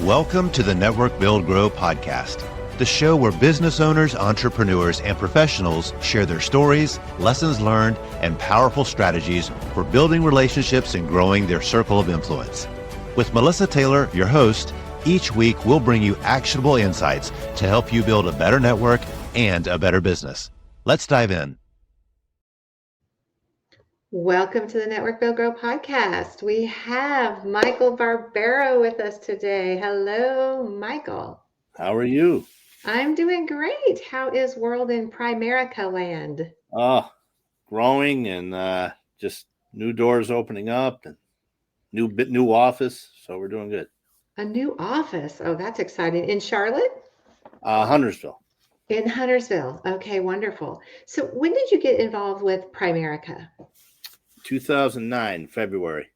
Welcome to the Network Build Grow podcast, the show where business owners, entrepreneurs, and professionals share their stories, lessons learned, and powerful strategies for building relationships and growing their circle of influence. With Melissa Taylor, your host, each week we'll bring you actionable insights to help you build a better network and a better business. Let's dive in. Welcome to the Network Build Grow podcast. We have Michael Barbero with us today. Hello, Michael. How are you? I'm doing great. How is world in Primerica land? Growing and just new doors opening up and new office. So we're doing good. A new office. Oh, that's exciting. In Charlotte? Huntersville. In Huntersville. Okay, wonderful. So when did you get involved with Primerica? 2009, February.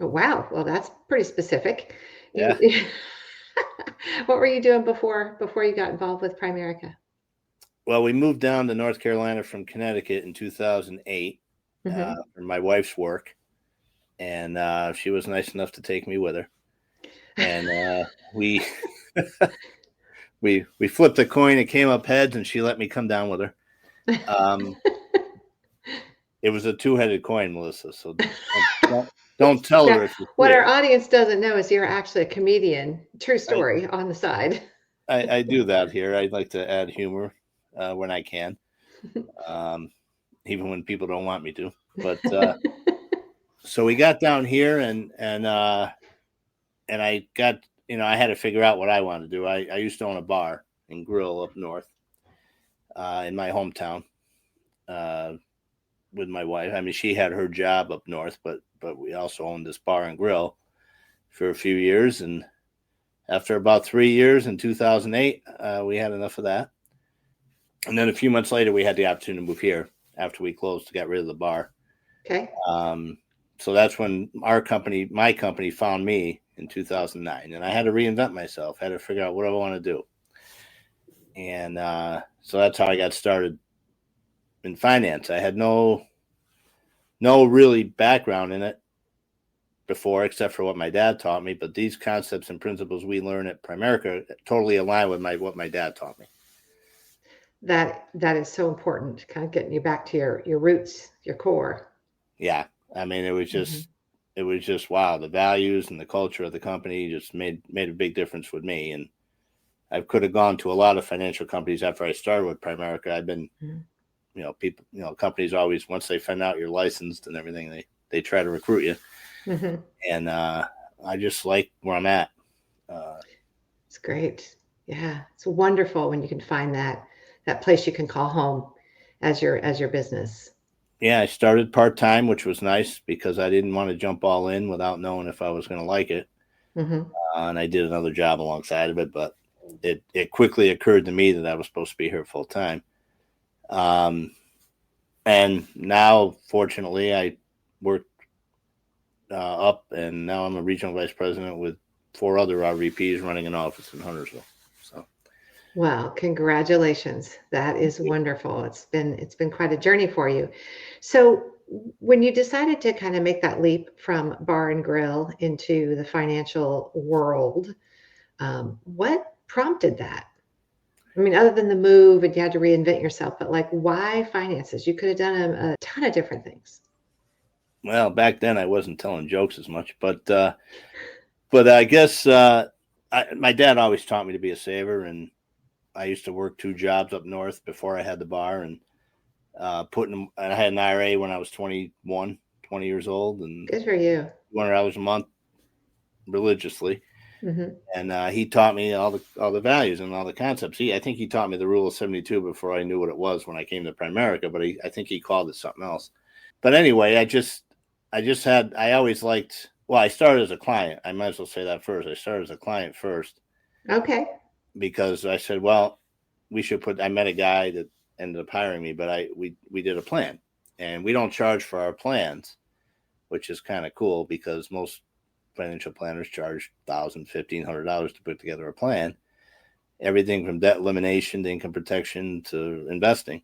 Oh, wow. Well, that's pretty specific. Yeah. What were you doing before you got involved with Primerica? Well, we moved down to North Carolina from Connecticut in 2008 for my wife's work. And she was nice enough to take me with her. And we flipped a coin. It came up heads, and she let me come down with her. It was a two-headed coin, Melissa. So don't tell her. What our audience doesn't know is you're actually a comedian. True story on the side. I do that here. I like to add humor when I can, even when people don't want me to. But so we got down here, and I got, I had to figure out what I wanted to do. I used to own a bar and grill up north in my hometown. With my wife. I mean, she had her job up north, but we also owned this bar and grill for a few years. And after about 3 years in 2008, we had enough of that. And then a few months later, we had the opportunity to move here after we closed to get rid of the bar. Okay. So that's when my company found me in 2009, and I had to reinvent myself, had to figure out what I want to do. And so that's how I got started in finance. I had no really background in it before, except for what my dad taught me. But these concepts and principles we learn at Primerica totally align with what my dad taught me. That is so important, kind of getting you back to your roots, your core. Yeah. I mean, it was just wow. The values and the culture of the company just made a big difference with me. And I could have gone to a lot of financial companies after I started with Primerica. I've been, people, companies always, once they find out you're licensed and everything, they try to recruit you. Mm-hmm. And I just like where I'm at. It's great. Yeah. It's wonderful when you can find that place you can call home as your business. Yeah. I started part-time, which was nice because I didn't want to jump all in without knowing if I was going to like it. Mm-hmm. And I did another job alongside of it, but it quickly occurred to me that I was supposed to be here full time. And now, fortunately, I worked up, and now I'm a regional vice president with 4 other RVPs running an office in Huntersville. So, wow, congratulations! That is wonderful. It's been quite a journey for you. So, when you decided to kind of make that leap from bar and grill into the financial world, what prompted that? I mean, other than the move and you had to reinvent yourself, but like, why finances? You could have done a ton of different things. Well, back then I wasn't telling jokes as much, but I guess my dad always taught me to be a saver, and I used to work 2 jobs up north before I had the bar, and and I had an IRA when I was 20 years old, and good for you. $200 a month religiously. Mm-hmm. And he taught me all the values and all the concepts. I think he taught me the rule of 72 before I knew what it was when I came to Primerica, but I think he called it something else. But anyway, I always liked, well, I started as a client. I might as well say that first. I started as a client first. Okay. Because I said, well, I met a guy that ended up hiring me, but we did a plan, and we don't charge for our plans, which is kind of cool because most financial planners charge $1,000, $1,500 to put together a plan. Everything from debt elimination to income protection to investing.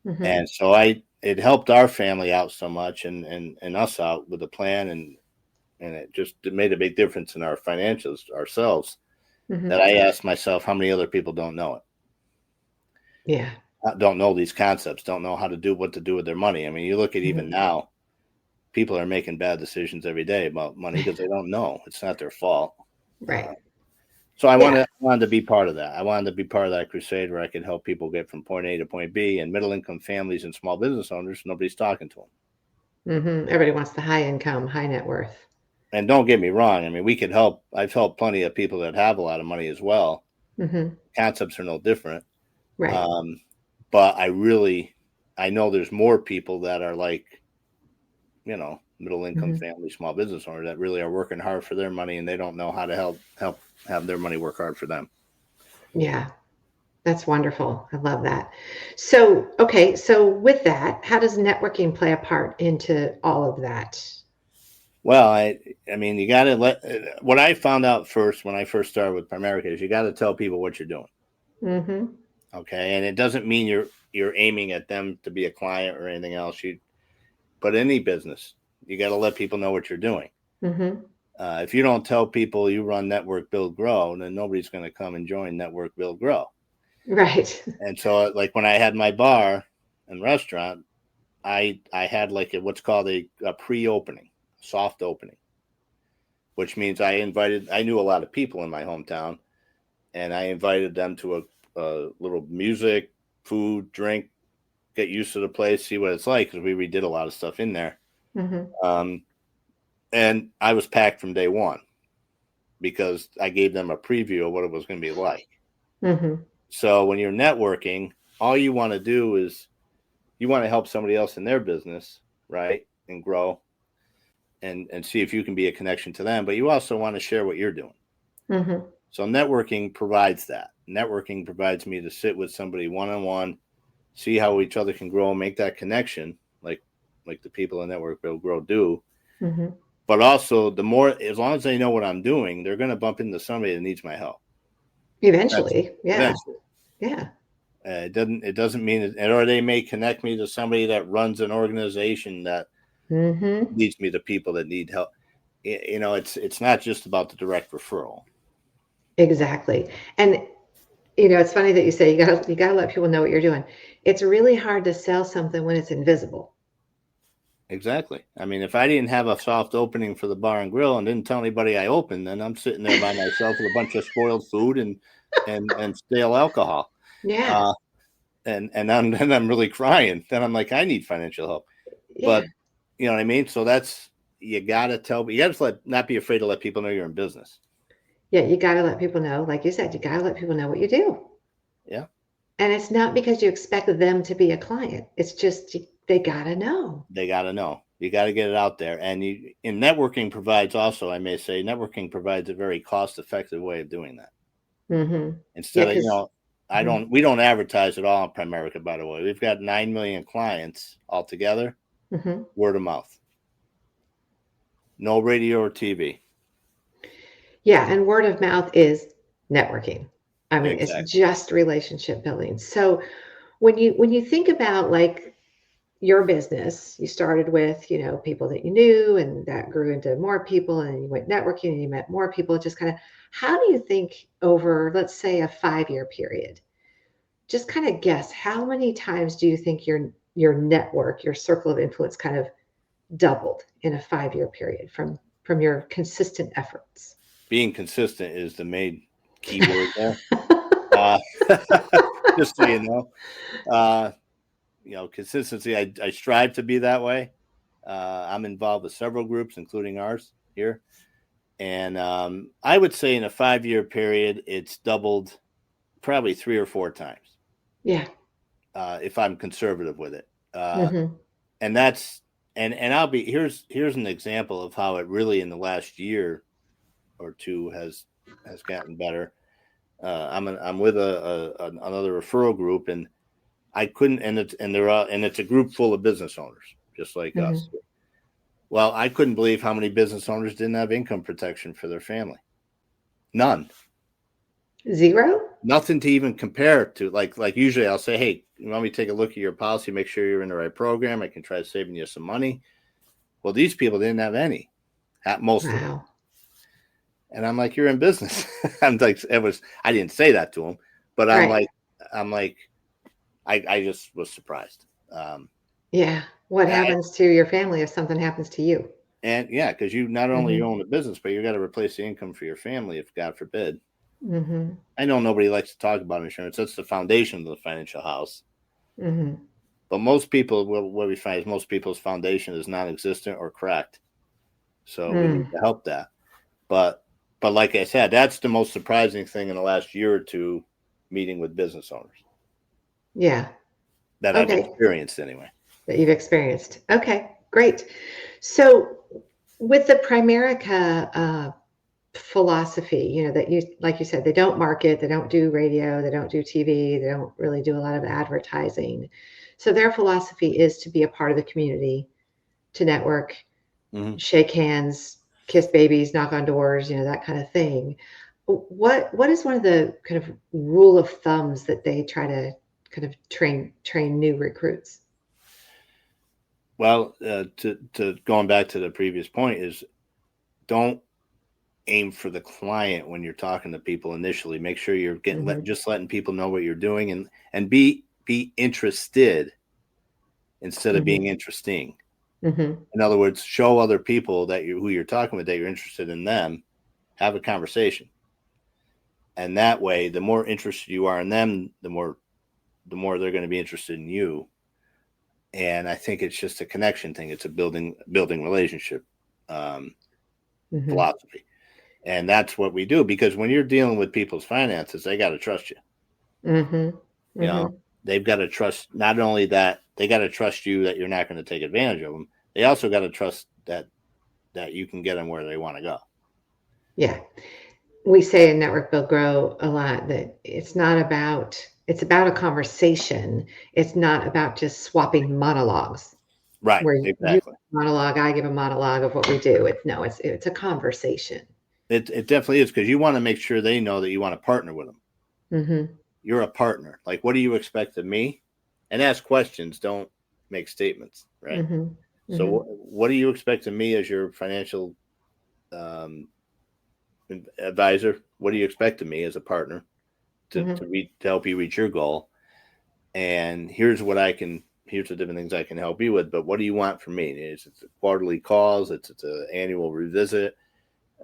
Mm-hmm. And so it helped our family out so much and us out with the plan, and it made a big difference in our financials ourselves. that I ask myself, how many other people don't know it? Yeah. Don't know these concepts, don't know how to do what to do with their money. I mean, you look at even now, people are making bad decisions every day about money because they don't know. It's not their fault. Right. So I wanted to be part of that. I wanted to be part of that crusade where I could help people get from point A to point B, and middle income families and small business owners, nobody's talking to them. Everybody wants the high income, high net worth. And don't get me wrong. I mean, we could help. I've helped plenty of people that have a lot of money as well. Concepts are no different. Right. But I know there's more people that are like, middle income family, small business owners that really are working hard for their money, and they don't know how to help have their money work hard for them. Yeah. That's wonderful. I love that. So, okay. So with that, how does networking play a part into all of that? Well, I mean, you got to what I found out first when I first started with Primerica is you got to tell people what you're doing. Okay. And it doesn't mean you're aiming at them to be a client or anything else. But any business, you got to let people know what you're doing. If you don't tell people you run Network Build Grow, then nobody's going to come and join Network Build Grow. Right. And so, like when I had my bar and restaurant, I had like what's called a pre-opening, soft opening, which means I knew a lot of people in my hometown, and I invited them to a little music, food, drink, get used to the place, see what it's like, because we redid a lot of stuff in there. And I was packed from day one because I gave them a preview of what it was going to be like. So when you're networking, all you want to do is you want to help somebody else in their business, right, and grow and see if you can be a connection to them. But you also want to share what you're doing. So networking provides that. Networking provides me to sit with somebody one-on-one, see how each other can grow, make that connection, like the people in Network Build Grow do. But also, as long as they know what I'm doing, they're going to bump into somebody that needs my help. Eventually. Yeah. It doesn't mean or they may connect me to somebody that runs an organization that leads me to people that need help. It's not just about the direct referral. Exactly. And it's funny that you say you gotta let people know what you're doing. It's really hard to sell something when it's invisible. Exactly. I mean, if I didn't have a soft opening for the bar and grill and didn't tell anybody I opened, then I'm sitting there by myself with a bunch of spoiled food and stale alcohol. Yeah. And then I'm really crying. Then I'm like, I need financial help. Yeah. But you know what I mean? So you got to not be afraid to let people know you're in business. Yeah. You got to let people know, like you said, you got to let people know what you do. Yeah. And it's not because you expect them to be a client. It's just they got to know. They got to know. You got to get it out there. And networking provides also, I may say, networking provides a very cost-effective way of doing that. Instead of, we don't advertise at all on Primerica, by the way. We've got 9 million clients altogether, word of mouth. No radio or TV. Yeah, and word of mouth is networking. I mean, Exactly. It's just relationship building. So when you think about like your business, you started with, people that you knew, and that grew into more people, and you went networking and you met more people. Just kind of, how do you think over, let's say, a 5-year period, just kind of guess, how many times do you think your network, your circle of influence kind of doubled in a 5-year period from your consistent efforts? Being consistent is the main key word there. Just so you know. Consistency, I strive to be that way. I'm involved with several groups, including ours here. And I would say in a 5-year period, it's doubled probably 3 or 4 times. Yeah. If I'm conservative with it. And that's, and here's an example of how it really in the last year or two has gotten better. I'm with another referral group, and I couldn't, and it's a group full of business owners, just like us. Well, I couldn't believe how many business owners didn't have income protection for their family. None. Zero? Nothing to even compare to. Like usually I'll say, hey, you want me to take a look at your policy, make sure you're in the right program. I can try saving you some money. Well, these people didn't have any. Most of them. And I'm like, you're in business. I'm like, I didn't say that to him, but Right. I just was surprised. Yeah. What I, happens to your family if something happens to you? and yeah, because you not only Hmm. you own the business, but you got to replace the income for your family if God forbid. Hmm. I know nobody likes to talk about insurance. That's the foundation of the financial house. Hmm. But most people, what we find is most people's foundation is non-existent or cracked. So we need Mm. to help that. But like I said, that's the most surprising thing in the last year or two, meeting with business owners Yeah. that I've Okay. experienced anyway. That you've experienced. Okay, great. So with the Primerica philosophy, that you, like you said, they don't market, they don't do radio, they don't do TV, they don't really do a lot of advertising. So their philosophy is to be a part of the community, to network, Mm-hmm. shake hands, kiss babies, knock on doors, that kind of thing. What is one of the kind of rule of thumbs that they try to kind of train new recruits? Well, to going back to the previous point is don't aim for the client when you're talking to people initially. Make sure you're Hmm. just letting people know what you're doing and be interested instead of being Hmm. interesting. Hmm. In other words, show other people that who you're talking with that you're interested in them. Have a conversation, and that way, the more interested you are in them, the more they're going to be interested in you. And I think it's just a connection thing. It's a building relationship um, Hmm. philosophy, and that's what we do. Because when you're dealing with people's finances, they got to trust you. Hmm. You know, Hmm. they've got to trust not only that they got to trust you that you're not going to take advantage of them. They also got to trust that you can get them where they want to go. Yeah. We say in Network Build Grow a lot that it's about a conversation. It's not about just swapping monologues Right. where you give Exactly. a monologue, I give a monologue of what we do. It's a conversation. It definitely is because you want to make sure they know that you want to partner with them. Hmm. You're a partner. Like, what do you expect of me? And ask questions. Don't make statements. Right. Hmm. So, Hmm. what do you expect of me as your financial um, advisor? What do you expect of me as a partner Hmm. to help you reach your goal? And here's the different things I can help you with. But what do you want from me? It's a quarterly calls. It's an annual revisit.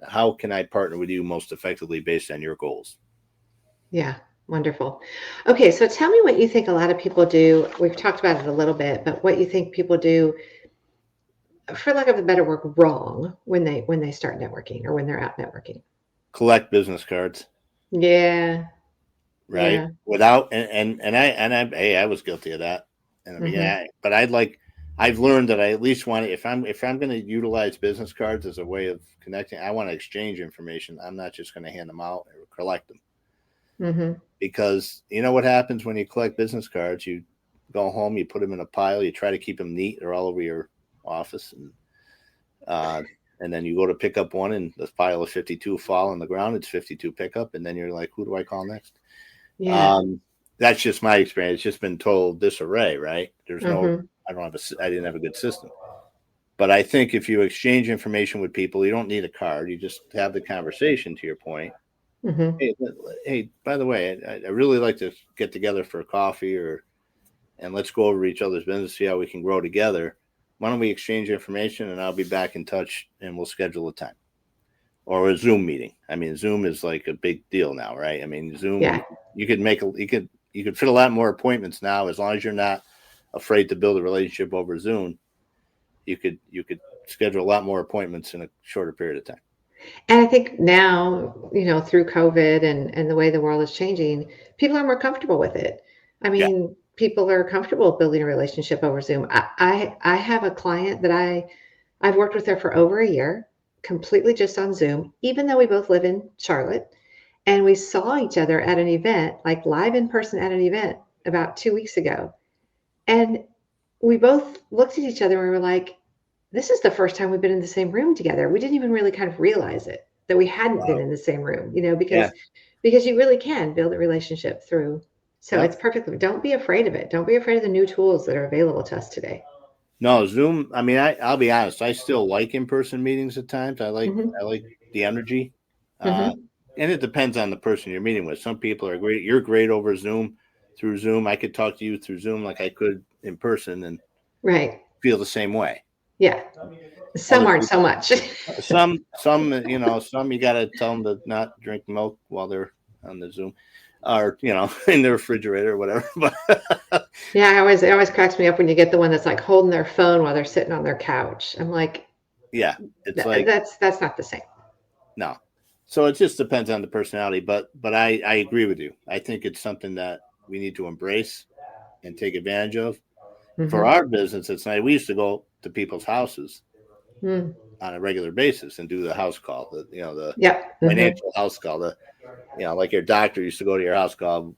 How can I partner with you most effectively based on your goals? Yeah. Wonderful. Okay. So tell me what you think a lot of people do. We've talked about it a little bit, but what you think people do, for lack of a better word, wrong when they start networking or when they're out networking. Collect business cards, Yeah. right? Yeah. Without hey, I was guilty of that in the Hmm. beginning. But I've learned that I at least want to if I'm going to utilize business cards as a way of connecting, I want to exchange information. I'm not just going to hand them out or collect them. Hmm. Because you know what happens when you collect business cards? You go home, you put them in a pile, you try to keep them neat. They're all over your office, uh, and then you go to pick up one, and the pile of 52 fall on the ground. It's 52 pickup, and then you're like, who do I call next? Yeah. Um, that's just my experience. It's just been total disarray, right? Hmm. I didn't have a good system. But I think if you exchange information with people, you don't need a card. You just have the conversation. To your point, Hmm. hey, by the way, I really like to get together for a coffee and let's go over each other's business, see how we can grow together. Why don't we exchange information and I'll be back in touch and we'll schedule a time or a Zoom meeting. I mean, Zoom is like a big deal now, right? I mean, Zoom, Yeah. you could you could fit a lot more appointments now as long as you're not afraid to build a relationship over Zoom. You could schedule a lot more appointments in a shorter period of time. And I think now, through COVID and the way the world is changing, people are more comfortable with it. I Yeah. mean, people are comfortable building a relationship over Zoom. I have a client that I've worked with her for over a year, completely just on Zoom, even though we both live in Charlotte. And we saw each other at an event, like live in person at an event about 2 weeks ago. And we both looked at each other and we were like, this is the first time we've been in the same room together. We didn't even really kind of realize it that we hadn't been Wow. in the same room, Yeah. because you really can build a relationship through. So Yep. it's perfectly. Don't be afraid of it. Don't be afraid of the new tools that are available to us today. No, Zoom. I'll be honest. I still like in-person meetings at times. Hmm. I like the energy. And it depends on the person you're meeting with. Some people are great. You're great over Zoom, through Zoom. I could talk to you through Zoom like I could in person and Right. feel the same way. Yeah. Some Other aren't so people, much. some, some you got to tell them to not drink milk while they're on the Zoom, or in the refrigerator or whatever. But Yeah, it always cracks me up when you get the one that's like holding their phone while they're sitting on their couch. I'm like, yeah, it's like that's not the same. no. So it just depends on the personality. But I agree with you. I think it's something that we need to embrace and take advantage of. For our business, it's nice. We used to go to people's houses on a regular basis and do the house call, the Yep. financial house call, like your doctor used to go to your house call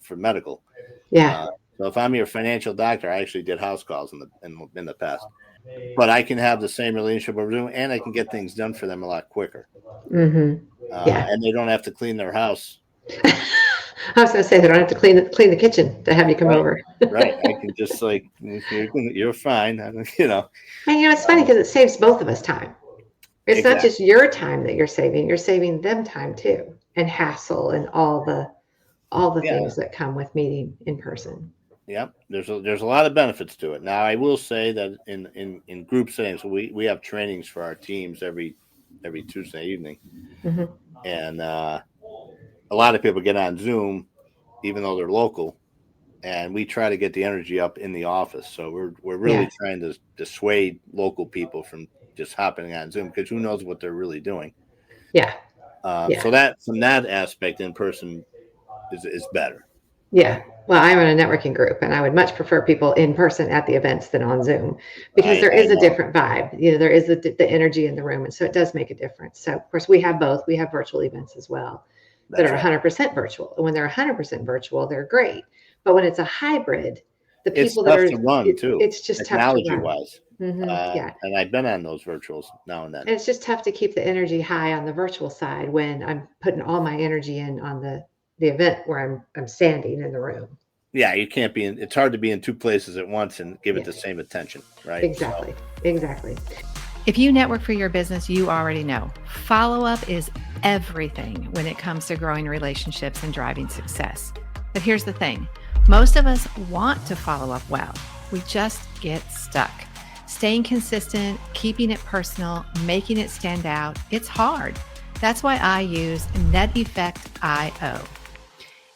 for medical. Yeah. So if I'm your financial doctor, I actually did house calls in the past. But I can have the same relationship we're doing, and I can get things done for them a lot quicker. Yeah. And they don't have to clean their house. I was going to say they don't have to clean the kitchen to have you come over. Right. I can just you're fine. And it's funny because it saves both of us time. It's not just your time that you're saving them time too, and hassle and all the things that come with meeting in person. Yep. There's a lot of benefits to it. Now I will say that in group settings, we have trainings for our teams every Tuesday evening. And a lot of people get on Zoom, even though they're local, and we try to get the energy up in the office. So we're really trying to dissuade local people from just hopping on Zoom, because who knows what they're really doing. Yeah. So that from that aspect, in person is better. Yeah. Well, I run a networking group, and I would much prefer people in person at the events than on Zoom, because there is a different vibe. There is the energy in the room, and so it does make a difference. So, of course, we have both. We have virtual events as well that are 100% virtual. And when they're 100% virtual, they're great. But when it's a hybrid, the people that are to run too. It's just tough to run. Technology-wise. And I've been on those virtuals now and then. And it's just tough to keep the energy high on the virtual side when I'm putting all my energy in on the event where I'm standing in the room. Yeah, you can't be in. It's hard to be in two places at once and give it the same attention, right? Exactly. Exactly. If you network for your business, you already know follow-up is everything when it comes to growing relationships and driving success. But here's the thing. Most of us want to follow up well. We just get stuck. Staying consistent, keeping it personal, making it stand out, it's hard. That's why I use NetEffect.io.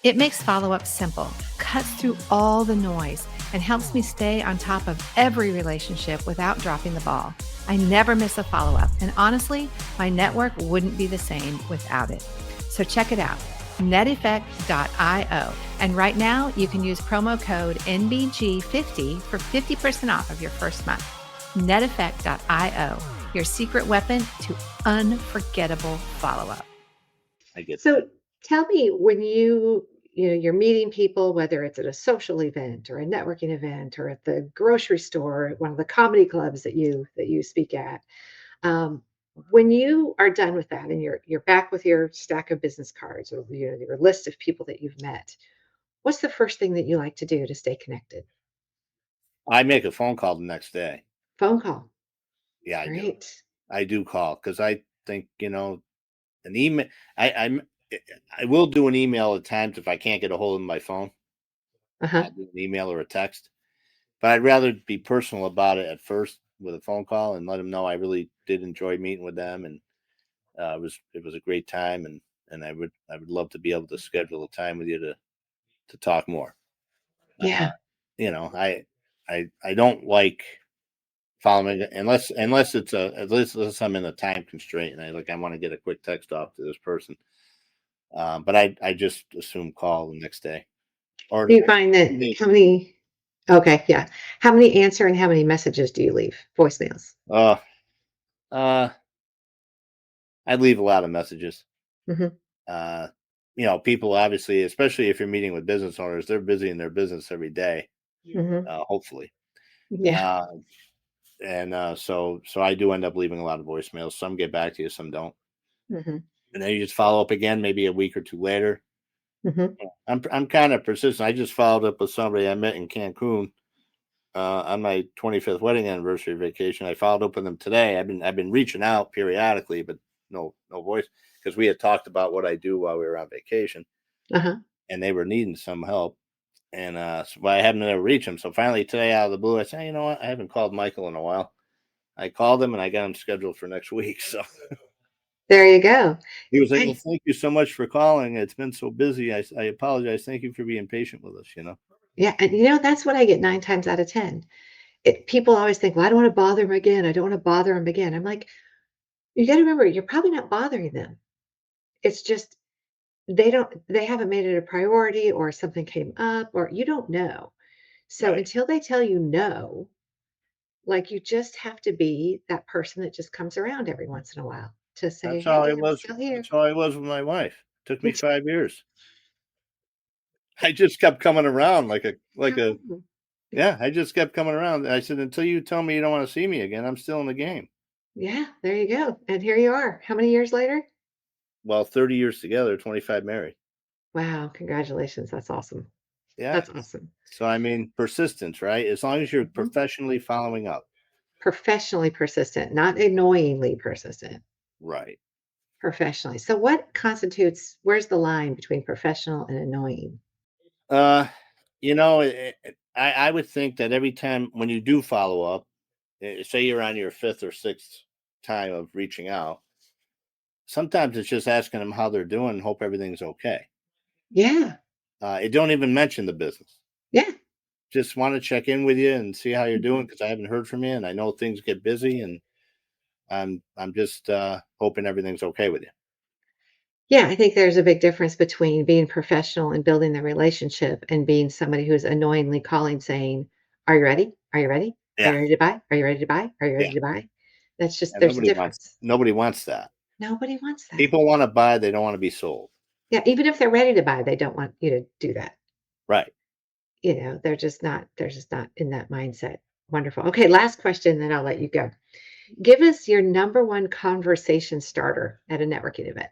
It makes follow-up simple, cuts through all the noise, and helps me stay on top of every relationship without dropping the ball. I never miss a follow-up, and honestly, my network wouldn't be the same without it. So check it out, neteffect.io. And right now, you can use promo code NBG50 for 50% off of your first month. neteffect.io, your secret weapon to unforgettable follow-up. I get So that. tell me, when you're meeting people, whether it's at a social event or a networking event or at the grocery store, one of the comedy clubs that you speak at, when you are done with that and you're back with your stack of business cards or your list of people that you've met, what's the first thing that you like to do to stay connected? I make a phone call the next day. Phone call. Yeah, Great. I do call, because I think an email. I will do an email at times if I can't get a hold of my phone. I'll do an email or a text, but I'd rather be personal about it at first with a phone call and let them know I really did enjoy meeting with them, and it was a great time, and I would love to be able to schedule a time with you to talk more. Yeah. I don't like following unless it's unless I'm in a time constraint and I want to get a quick text off to this person. But I just assume call the next day. Or Do you find that how many answer and how many messages do you leave? Voicemails? I leave a lot of messages. People obviously, especially if you're meeting with business owners, they're busy in their business every day. Hopefully. Yeah. So I do end up leaving a lot of voicemails. Some get back to you, some don't. Mm-hmm. And then you just follow up again, maybe a week or two later. Mm-hmm. I'm kind of persistent. I just followed up with somebody I met in Cancun on my 25th wedding anniversary vacation. I followed up with them today. I've been reaching out periodically, but no voice, because we had talked about what I do while we were on vacation, and they were needing some help. And but I haven't been able to reach him. So finally today, out of the blue, I said, you know what? I haven't called Michael in a while. I called him and I got him scheduled for next week. So there you go. he was like, well, thank you so much for calling. It's been so busy. I apologize. Thank you for being patient with us, Yeah. And that's what I get 9 times out of 10. People always think, well, I don't want to bother him again. I don't want to bother him again. I'm like, you got to remember, you're probably not bothering them. It's just, they haven't made it a priority, or something came up, or you don't know. So until they tell you no, like, you just have to be that person that just comes around every once in a while to say, That's hey, how I I'm was. still here. That's how I was with my wife. It took me 5 years. I just kept coming around I just kept coming around. I said, until you tell me you don't want to see me again, I'm still in the game. Yeah, there you go. And here you are. How many years later? Well, 30 years together, 25 married. Wow. Congratulations. That's awesome. Yeah. That's awesome. So, I mean, persistence, right? As long as you're professionally following up. Professionally persistent, not annoyingly persistent. Right. Professionally. So where's the line between professional and annoying? I would think that every time when you do follow up, say you're on your 5th or 6th time of reaching out, sometimes it's just asking them how they're doing and hope everything's okay. Yeah. It don't even mention the business. Yeah. Just want to check in with you and see how you're doing, because I haven't heard from you, and I know things get busy, and I'm just hoping everything's okay with you. Yeah, I think there's a big difference between being professional and building the relationship, and being somebody who's annoyingly calling saying, are you ready? Are you ready? Yeah. Are you ready to buy? Are you ready to buy? Are you ready to buy? That's just, And there's a difference. Nobody wants that. Nobody wants that. People want to buy, they don't want to be sold. Yeah, even if they're ready to buy, they don't want you to do that. Right. They're just not in that mindset. Wonderful. Okay, last question, then I'll let you go. Give us your number one conversation starter at a networking event,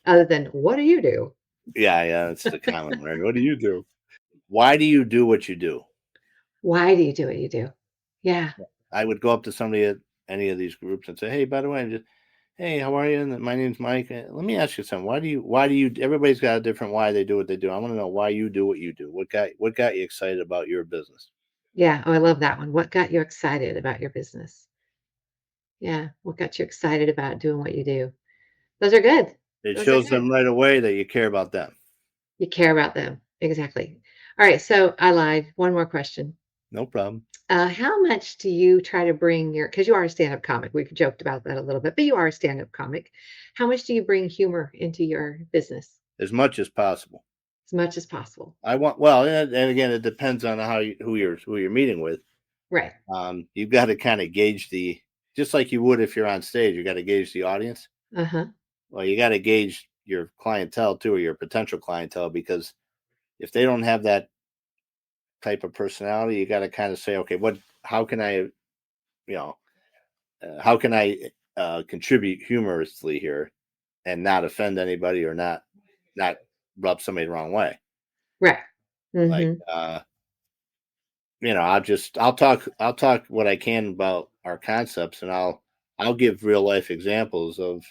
other than what do you do? Yeah, that's the common word. What do you do? Why do you do what you do? Why do you do what you do? Yeah. I would go up to somebody at any of these groups and say, hey, by the way, hey, how are you? And my name's Mike. Let me ask you something. Why do you, everybody's got a different why they do what they do. I want to know why you do what you do. What got you excited about your business? Yeah. Oh, I love that one. What got you excited about your business? Yeah. What got you excited about doing what you do? Those are good. It shows them right away that you care about them. You care about them. Exactly. All right. So I lied. One more question. No problem. How much do you try to bring because you are a stand-up comic. We've joked about that a little bit, but you are a stand-up comic. How much do you bring humor into your business? As much as possible. As much as possible. And again, it depends on who you're meeting with. Right. You've got to kind of gauge just like you would if you're on stage, you got to gauge the audience. Well, you got to gauge your clientele too, or your potential clientele, because if they don't have that type of personality, you got to kind of say, okay, how can I contribute humorously here and not offend anybody, or not rub somebody the wrong way. Right. Like, I'll talk what I can about our concepts, and I'll give real life examples of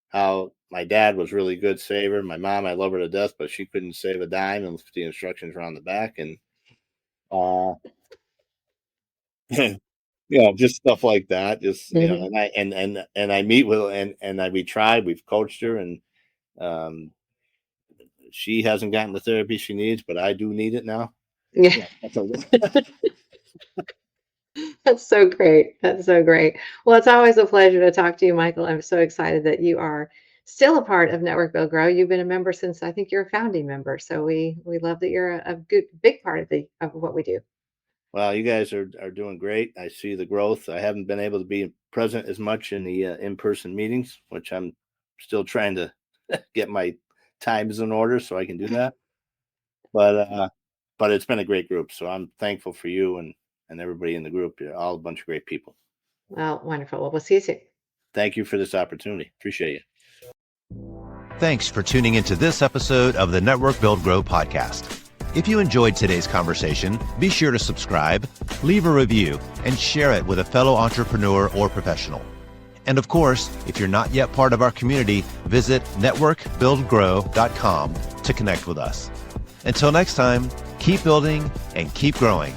how my dad was really good saver. My mom, I love her to death, but she couldn't save a dime, and the instructions were on the back, and just stuff like that. Just and I meet with we've coached her, and she hasn't gotten the therapy she needs, but I do need it now. Yeah. That's so great. That's so great. Well, it's always a pleasure to talk to you, Michael. I'm so excited that you are still a part of Network Build Grow. You've been a member since, I think you're a founding member. So we love that you're a big part of what we do. Well, you guys are doing great. I see the growth. I haven't been able to be present as much in the in-person meetings, which I'm still trying to get my times in order so I can do that. But it's been a great group. So I'm thankful for you and everybody in the group. You're all a bunch of great people. Well, wonderful. Well, we'll see you soon. Thank you for this opportunity. Appreciate you. Thanks for tuning into this episode of the Network Build Grow podcast. If you enjoyed today's conversation, be sure to subscribe, leave a review, and share it with a fellow entrepreneur or professional. And of course, if you're not yet part of our community, visit networkbuildgrow.com to connect with us. Until next time, keep building and keep growing.